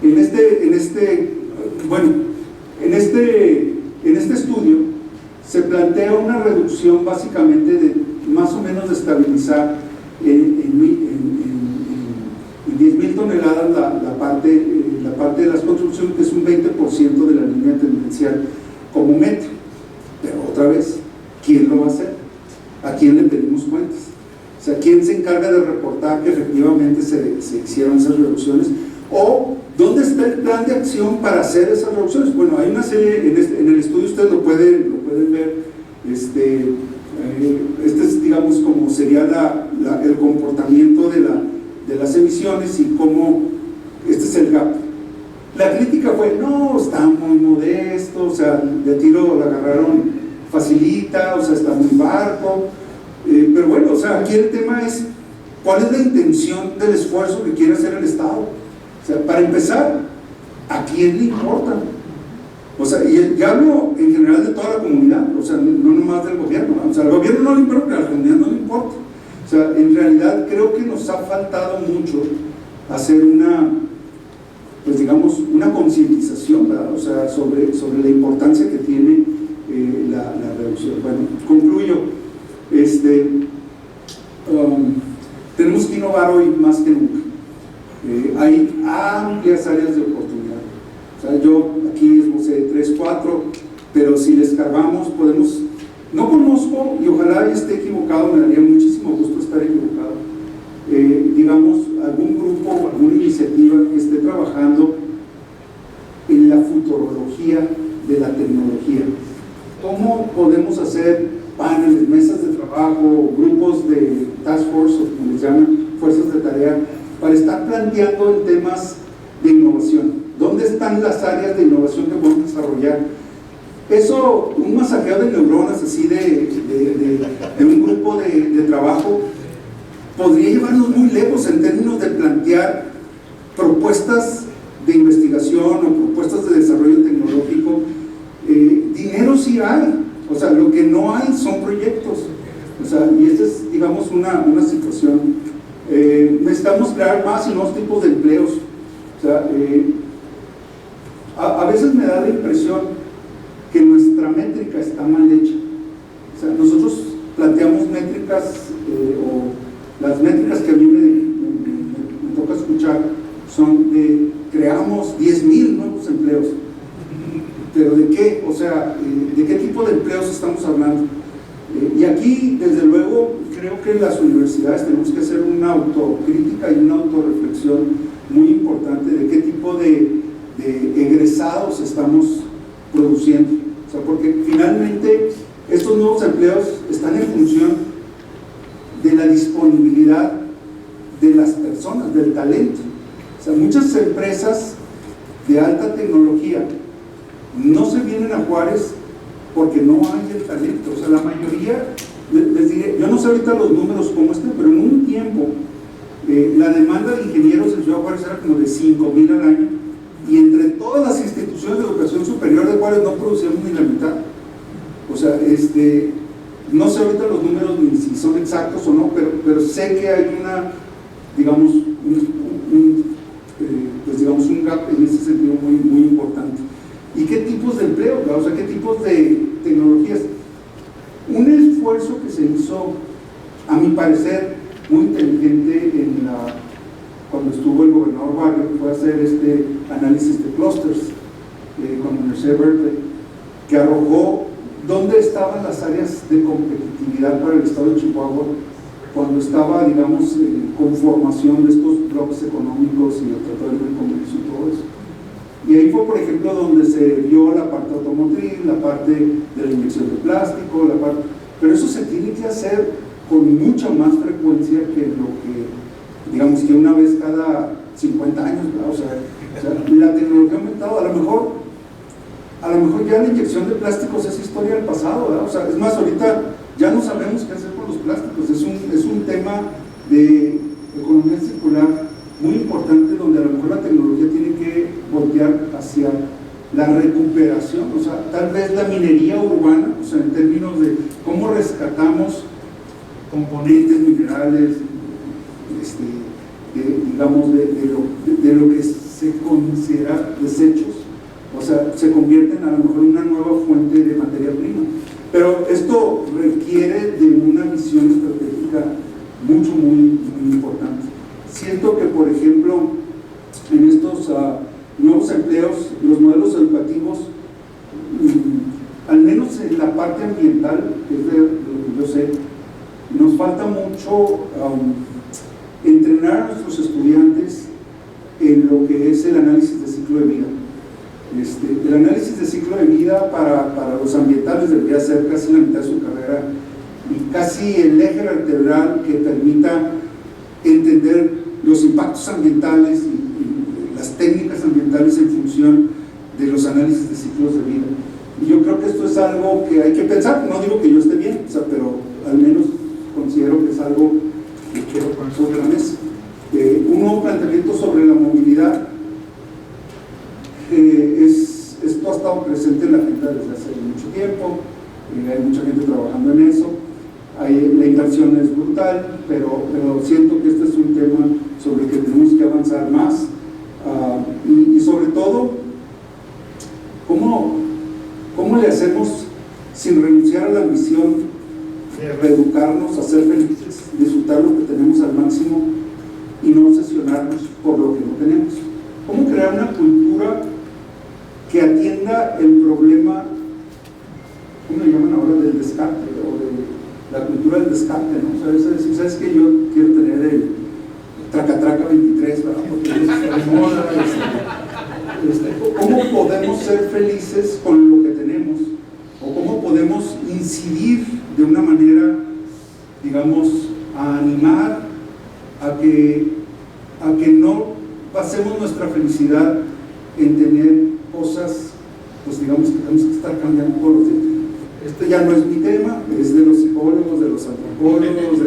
En este estudio se plantea una reducción básicamente de más o menos de estabilizar en 10.000 toneladas la parte de las construcciones, que es un 20% de la línea tendencial como meta. Pero otra vez, ¿quién lo va a hacer? ¿A quién le pedimos cuentas? O sea, ¿quién se encarga de reportar que efectivamente se hicieron esas reducciones? ¿O dónde está el plan de acción para hacer esas reducciones? Bueno, hay una serie, en el estudio ustedes lo pueden ver, este es, digamos, como sería el comportamiento de las emisiones y cómo, este es el gap. La crítica fue, no, está muy modesto, o sea, de tiro la agarraron facilita, o sea, está muy barco, pero bueno, o sea, aquí el tema es, ¿cuál es la intención del esfuerzo que quiere hacer el Estado? O sea, para empezar, ¿a quién le importa? O sea, y hablo en general de toda la comunidad, o sea, no nomás del gobierno, ¿no? O sea, al gobierno no le importa, pero a la comunidad no le importa. O sea, en realidad creo que nos ha faltado mucho hacer pues digamos, una concientización, ¿verdad? O sea, sobre la importancia que tiene la reducción. Bueno, concluyo. Tenemos que innovar hoy más que nunca. Hay amplias áreas de oportunidad. O sea, yo aquí esbocé 3, 4, pero si les escarbamos podemos, no conozco, y ojalá esté equivocado, me daría muchísimo gusto estar equivocado, digamos, algún grupo o alguna iniciativa que esté trabajando en la futurología de la tecnología. ¿Cómo podemos hacer paneles, mesas de trabajo, grupos de task force, o como les llaman, fuerzas de tarea, para estar planteando en temas de innovación? ¿Dónde están las áreas de innovación que podemos desarrollar? Eso, un masajeo de neuronas así de un grupo de trabajo podría llevarnos muy lejos en términos de plantear propuestas de investigación o propuestas de desarrollo tecnológico. Dinero sí hay, o sea, lo que no hay son proyectos, o sea, y esta es, digamos, una situación. Necesitamos crear más y nuevos tipos de empleos. O sea, a veces me da la impresión que nuestra métrica está mal hecha. O sea, nosotros planteamos métricas, o las métricas que a mí me toca escuchar son de creamos 10,000 nuevos empleos. ¿Pero de qué? O sea, ¿de qué tipo de empleos estamos hablando? Y aquí, desde luego, creo que las universidades tenemos que hacer una autocrítica y una autorreflexión muy importante de qué tipo de egresados estamos produciendo. O sea, porque finalmente estos nuevos empleos están en función de la disponibilidad de las personas, del talento. O sea, muchas empresas de alta tecnología no se vienen a Juárez porque no hay el talento. O sea, la mayoría, les diré, yo no sé ahorita los números cómo están, pero en un tiempo la demanda de ingenieros en Ciudad Juárez era como de 5,000 al año, y entre todas las instituciones de educación superior de Juárez no producíamos ni la mitad. O sea, no sé ahorita los números ni si son exactos o no, pero sé que hay una, digamos, pues digamos un gap en ese sentido muy, muy importante. ¿Y qué tipos de empleo? O sea, ¿qué tipos de tecnologías? Un esfuerzo que se hizo, a mi parecer, muy inteligente cuando estuvo el gobernador Barrio, fue hacer este análisis de clusters con la Universidad de Berkeley, que arrojó dónde estaban las áreas de competitividad para el estado de Chihuahua cuando estaba, digamos, en conformación de estos bloques económicos y el Tratado de Libre Comercio y todo eso. Y ahí fue, por ejemplo, donde se vio la parte automotriz, la parte de la inyección de plástico, pero eso se tiene que hacer con mucha más frecuencia que lo que, digamos, que una vez cada 50 años, ¿verdad? O sea, la tecnología ha aumentado. A lo mejor ya la inyección de plásticos es historia del pasado, ¿verdad? O sea, es más, ahorita ya no sabemos qué hacer con los plásticos. Es un tema de economía circular muy importante, donde a lo mejor la tecnología tiene que voltear hacia la recuperación, o sea, tal vez la minería urbana, o sea, en términos de cómo rescatamos componentes minerales, digamos, de lo que se considera desechos, o sea, se convierten a lo mejor en una nueva fuente de materia prima. Pero esto requiere de una visión estratégica mucho, muy, muy importante. Siento que, por ejemplo, en estos nuevos empleos, los modelos educativos, al menos en la parte ambiental, que es de lo que yo sé, nos falta mucho entrenar a nuestros estudiantes en lo que es el análisis de ciclo de vida. El análisis de ciclo de vida para los ambientales debería ser casi la mitad de su carrera y casi el eje vertebral que permita entender los impactos ambientales y las técnicas ambientales en función de los análisis de ciclos de vida. Y yo creo que esto es algo que hay que pensar. No digo que yo esté bien, o sea, pero al menos considero que es algo que quiero poner sobre la mesa. Un nuevo planteamiento sobre la movilidad. Esto ha estado presente en la agenda desde hace mucho tiempo, hay mucha gente trabajando en eso, la inversión es brutal, pero siento que este es un tema sobre el que tenemos que avanzar más, y sobre todo, ¿cómo le hacemos sin renunciar a la ambición de reeducarnos, a ser felices, disfrutar lo que tenemos al máximo y no obsesionarnos por lo que no tenemos? ¿Cómo crear una cultura que atienda el problema, ¿cómo le llaman ahora? Del descarte, o de la cultura del descarte, ¿no? O sea, ¿sabes qué? Yo quiero tener el Traca-Traca 23, ¿verdad? Porque eso está de moda. ¿Cómo podemos ser felices con lo que tenemos? ¿O cómo podemos incidir de una manera, digamos, a animar a que no pasemos nuestra felicidad en tener cosas, pues digamos que tenemos que estar cambiando todos los días? Este ya no es mi tema, es de los psicólogos, de los antropólogos,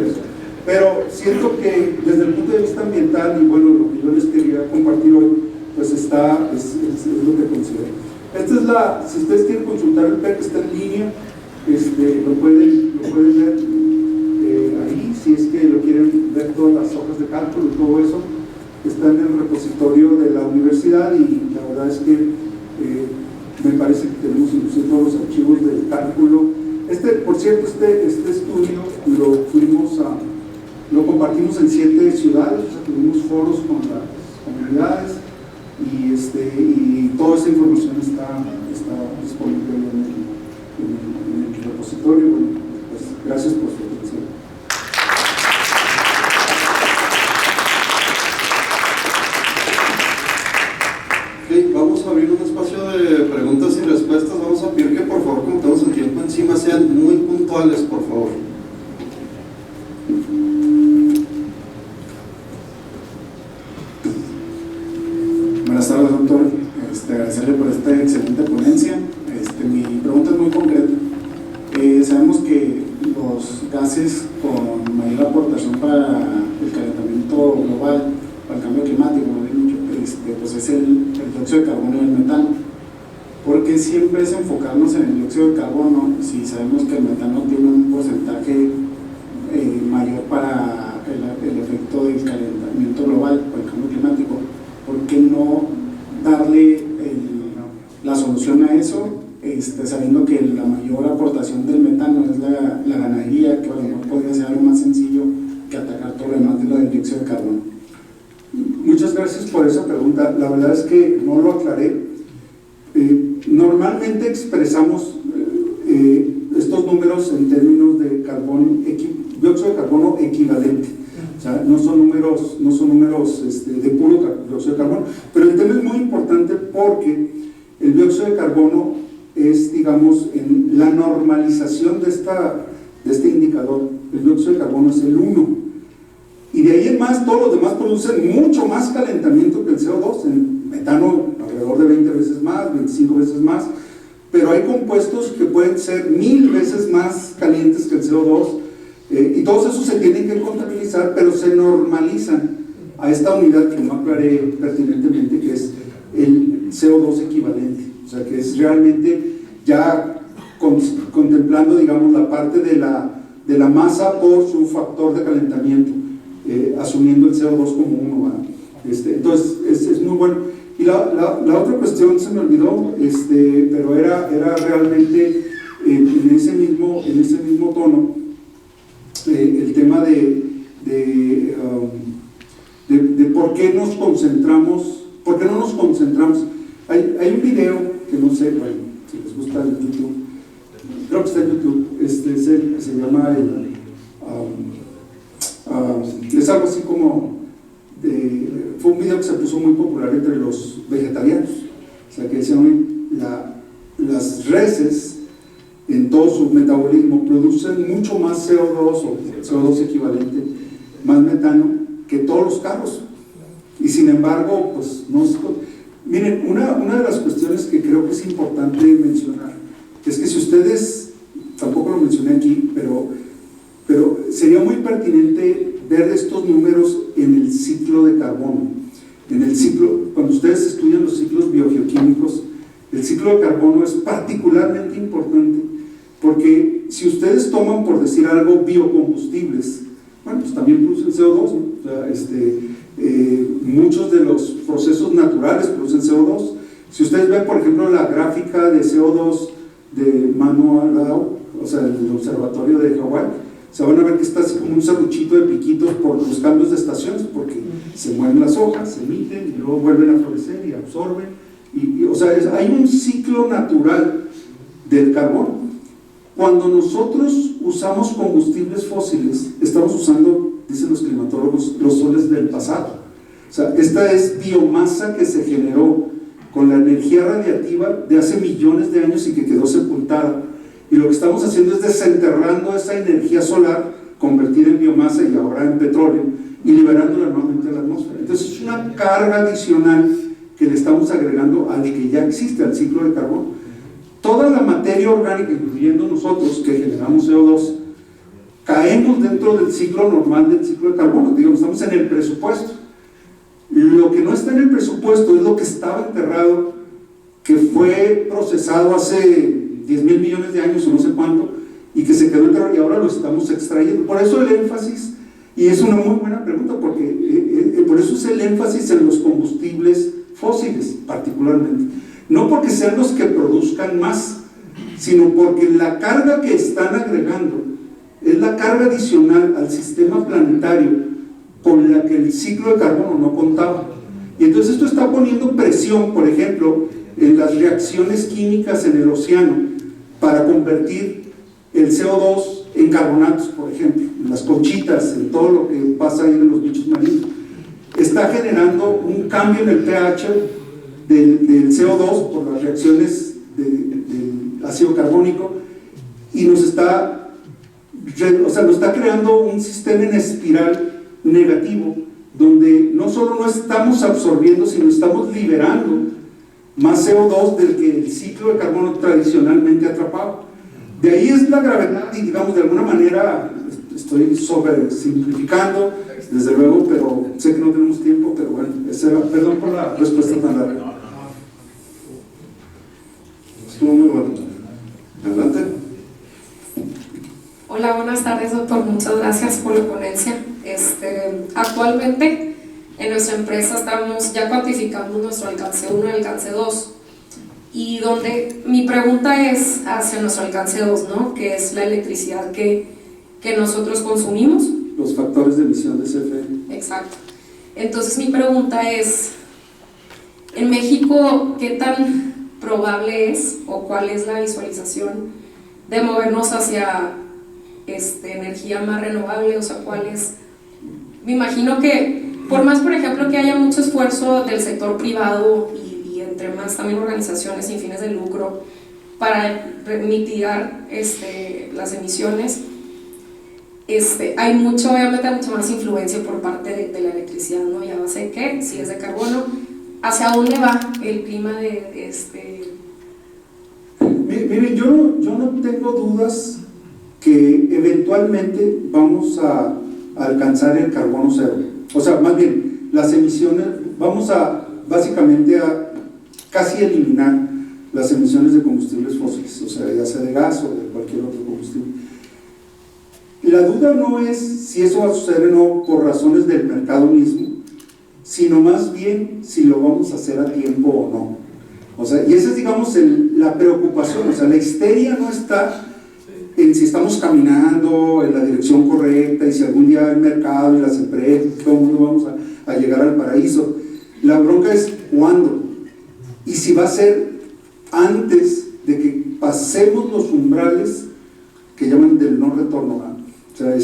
pero siento que desde el punto de vista ambiental, y bueno, lo que yo les quería compartir hoy, pues es lo que considero. Si ustedes quieren consultar el PEC, está en línea, lo pueden ver ahí, si es que lo quieren ver, todas las hojas de cálculo y todo eso está en el repositorio de la universidad, y la verdad es que me parece que tenemos inclusive todos los archivos del cálculo. Por cierto, este estudio lo compartimos en 7 ciudades, o sea, tuvimos foros con las comunidades, y toda esa información está disponible en el repositorio. Bueno, pues gracias por su atención. Vamos a abrir un espacio de preguntas y respuestas. Vamos a pedir que por favor, como tenemos el tiempo encima, sean muy puntuales, por favor. Buenas tardes, doctor. Agradecerle por esta excelente ponencia. Mi pregunta es muy concreta. Sabemos que los gases con mayor aportación para el calentamiento global, para el cambio climático, pues es el dióxido de carbono y el metano. ¿Por qué siempre es enfocarnos en el dióxido de carbono si sabemos que el metano tiene un porcentaje mayor para el efecto del calentamiento global por el cambio climático? ¿Por qué no darle la solución a eso, sabiendo que la mayor aportación del metano es la ganadería, que a lo mejor podría ser algo más sencillo que atacar todo lo demás de lo del dióxido de carbono? Muchas gracias por esa pregunta. La verdad es que no lo aclaré. Normalmente expresamos estos números en términos de dióxido de carbono equivalente. O sea, no son números de puro dióxido de carbono. Pero el tema es muy importante porque el dióxido de carbono es, digamos, en la normalización de este indicador, el dióxido de carbono es el 1. Y de ahí en más, todos los demás producen mucho más calentamiento que el CO2, el metano alrededor de 20 veces más, 25 veces más, pero hay compuestos que pueden ser 1000 veces más calientes que el CO2, y todos esos se tienen que contabilizar, pero se normalizan a esta unidad que no aclaré pertinentemente, que es el CO2 equivalente, o sea que es realmente ya contemplando, digamos, la parte de la masa por su factor de calentamiento, asumiendo el CO2 como uno, entonces es muy bueno. Y la otra cuestión se me olvidó, pero era realmente en ese mismo tono, el tema de por qué no nos concentramos. Hay un video que no sé, bueno, si les gusta en YouTube, creo que está en YouTube, se llama es algo así como fue un video que se puso muy popular entre los vegetarianos, o sea que decían las reses en todo su metabolismo producen mucho más CO2 o CO2 equivalente, más metano que todos los carros, y sin embargo pues no es. Miren, una de las cuestiones que creo que es importante mencionar es que si ustedes, tampoco lo mencioné aquí, pero sería muy pertinente ver estos números en el ciclo de carbono. Cuando ustedes estudian los ciclos biogeoquímicos, el ciclo de carbono es particularmente importante, porque si ustedes toman, por decir algo, biocombustibles, bueno, pues también producen CO2, ¿no? O sea, muchos de los procesos naturales producen CO2. Si ustedes ven, por ejemplo, la gráfica de CO2 de Manuel Lao, o sea, el observatorio de Hawái, se van a ver que está así como un serruchito de piquitos por los cambios de estaciones, porque se mueven las hojas, se emiten y luego vuelven a florecer y absorben, o sea, hay un ciclo natural del carbono. Cuando nosotros usamos combustibles fósiles, estamos usando, dicen los climatólogos, los soles del pasado. O sea, esta es biomasa que se generó con la energía radiativa de hace millones de años y que quedó sepultada. Y lo que estamos haciendo es desenterrando esa energía solar convertida en biomasa y ahora en petróleo y liberándola nuevamente a la atmósfera. Entonces es una carga adicional que le estamos agregando al que ya existe, al ciclo de carbono. Toda la materia orgánica, incluyendo nosotros que generamos CO2, caemos dentro del ciclo normal del ciclo de carbono, digamos, estamos en el presupuesto. Lo que no está en el presupuesto es lo que estaba enterrado, que fue procesado hace 10,000 millones de años o no sé cuánto, y que se quedó enterrado y ahora lo estamos extrayendo. Por eso el énfasis, y es una muy buena pregunta, porque por eso es el énfasis en los combustibles fósiles particularmente. No porque sean los que produzcan más, sino porque la carga que están agregando es la carga adicional al sistema planetario con la que el ciclo de carbono no contaba. Y entonces esto está poniendo presión, por ejemplo, en las reacciones químicas en el océano para convertir el CO2 en carbonatos, por ejemplo, en las conchitas, en todo lo que pasa ahí en los bichos marinos. Está generando un cambio en el pH del CO2 por las reacciones del ácido carbónico y nos está creando un sistema en espiral negativo donde no solo no estamos absorbiendo, sino estamos liberando más CO2 del que el ciclo de carbono tradicionalmente atrapaba. De ahí es la gravedad y, digamos, de alguna manera estoy sobresimplificando, desde luego, pero sé que no tenemos tiempo, pero bueno, perdón por la respuesta tan larga. buenas tardes, doctor. Muchas gracias por la ponencia. Actualmente en nuestra empresa estamos ya cuantificando nuestro alcance 1 y alcance 2. Y donde mi pregunta es hacia nuestro alcance 2, ¿no? Que es la electricidad que nosotros consumimos. Los factores de emisión de CFE. Exacto. Entonces mi pregunta es, en México, ¿qué tan probable es o cuál es la visualización de movernos hacia energía más renovable? O sea, ¿cuál es? Me imagino que por más, por ejemplo, que haya mucho esfuerzo del sector privado y entre más también organizaciones sin fines de lucro para mitigar las emisiones, hay mucho, obviamente hay mucha más influencia por parte de la electricidad, ¿no? Y a base de qué, si es de carbono, ¿hacia dónde va el clima de Miren, yo no tengo dudas que eventualmente vamos a alcanzar el carbono cero. O sea, más bien, las emisiones, vamos a básicamente a casi eliminar las emisiones de combustibles fósiles, o sea, ya sea de gas o de cualquier otro combustible. La duda no es si eso va a suceder o no por razones del mercado mismo, sino más bien si lo vamos a hacer a tiempo o no. O sea, y esa es, digamos, la preocupación. O sea, la histeria no está en si estamos caminando en la dirección correcta y si algún día el mercado y las empresas, todo el mundo vamos a llegar al paraíso. La bronca es cuándo y si va a ser antes de que pasemos los umbrales que llaman del no retorno, ¿no? O sea,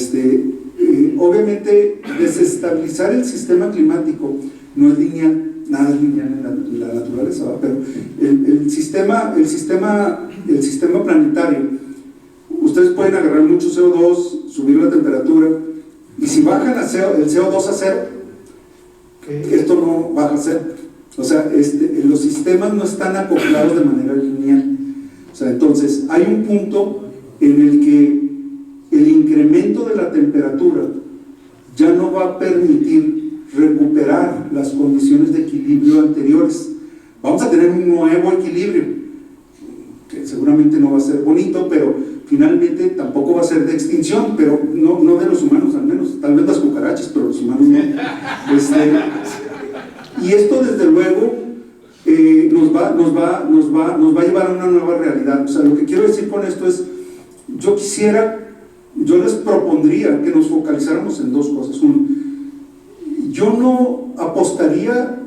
obviamente desestabilizar el sistema climático no es lineal, nada es lineal en la naturaleza, ¿va? Pero el sistema planetario, ustedes pueden agarrar mucho CO2, subir la temperatura, y si bajan el CO2 a cero, esto no baja a cero. O sea, los sistemas no están acoplados de manera lineal. O sea, entonces hay un punto en el que el incremento de la temperatura ya no va a permitir recuperar las condiciones de equilibrio anteriores. Vamos a tener un nuevo equilibrio, que seguramente no va a ser bonito, pero finalmente tampoco va a ser de extinción, pero no de los humanos al menos, tal vez las cucarachas, pero los humanos no. Y esto desde luego nos va a llevar a una nueva realidad. O sea, lo que quiero decir con esto es, yo les propondría que nos focalizáramos en dos cosas. Uno, yo no apostaría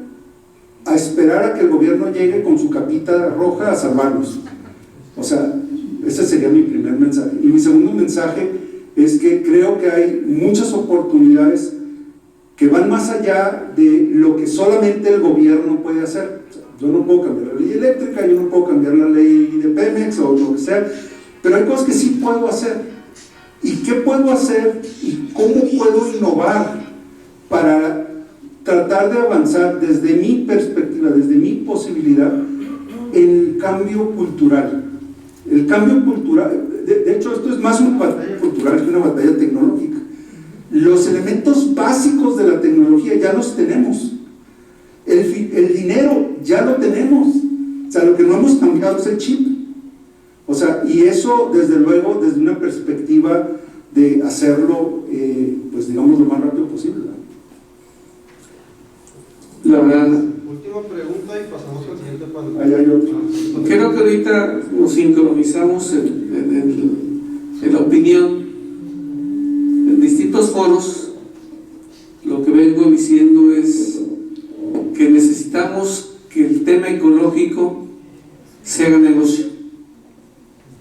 a esperar a que el gobierno llegue con su capita roja a salvarnos. O sea, ese sería mi primer mensaje. Y mi segundo mensaje es que creo que hay muchas oportunidades que van más allá de lo que solamente el gobierno puede hacer. O sea, yo no puedo cambiar la ley eléctrica, yo no puedo cambiar la ley de Pemex o lo que sea, pero hay cosas que sí puedo hacer. ¿Y qué puedo hacer y cómo puedo innovar para tratar de avanzar desde mi perspectiva, desde mi posibilidad, en el cambio cultural? El cambio cultural, de hecho esto es más una batalla cultural que una batalla tecnológica. Los elementos básicos de la tecnología ya los tenemos, el dinero ya lo tenemos, o sea, lo que no hemos cambiado es el chip. O sea, y eso desde luego desde una perspectiva de hacerlo, pues digamos lo más rápido posible, ¿no? La verdad, Última pregunta y pasamos al siguiente panel. Ahí hay otro. creo que ahorita nos sincronizamos en la opinión en distintos foros. Lo que vengo diciendo es que necesitamos que el tema ecológico se haga negocio,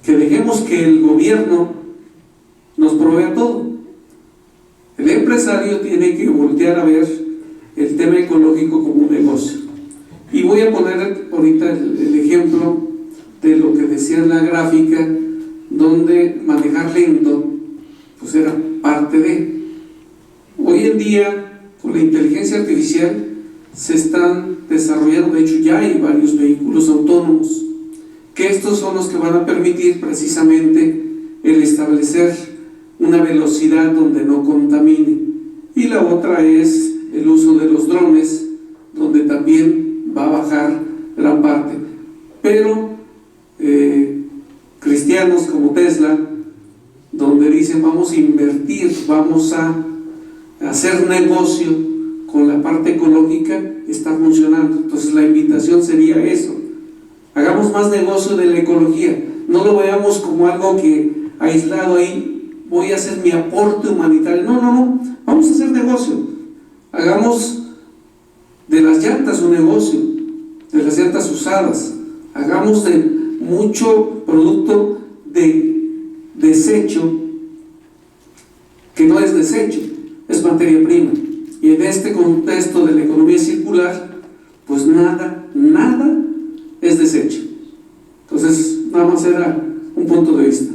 que dejemos que el gobierno nos provea todo. El empresario tiene que voltear a ver el tema ecológico como un negocio. Y voy a poner ahorita el ejemplo de lo que decía en la gráfica, donde manejar lento pues era parte de. Hoy en día con la inteligencia artificial se están desarrollando, de hecho ya hay varios vehículos autónomos, que estos son los que van a permitir precisamente el establecer una velocidad donde no contamine. Y la otra es el uso de los drones, donde también va a bajar gran parte. Pero cristianos como Tesla, donde dicen, vamos a invertir, vamos a hacer negocio con la parte ecológica, está funcionando. Entonces la invitación sería eso: hagamos más negocio de la ecología, no lo veamos como algo que aislado ahí, voy a hacer mi aporte humanitario. No, vamos a hacer negocio. Hagamos de las llantas un negocio, de las llantas usadas. Hagamos de mucho producto de desecho, que no es desecho, es materia prima. Y en este contexto de la economía circular, pues nada es desecho. Entonces, nada más era un punto de vista.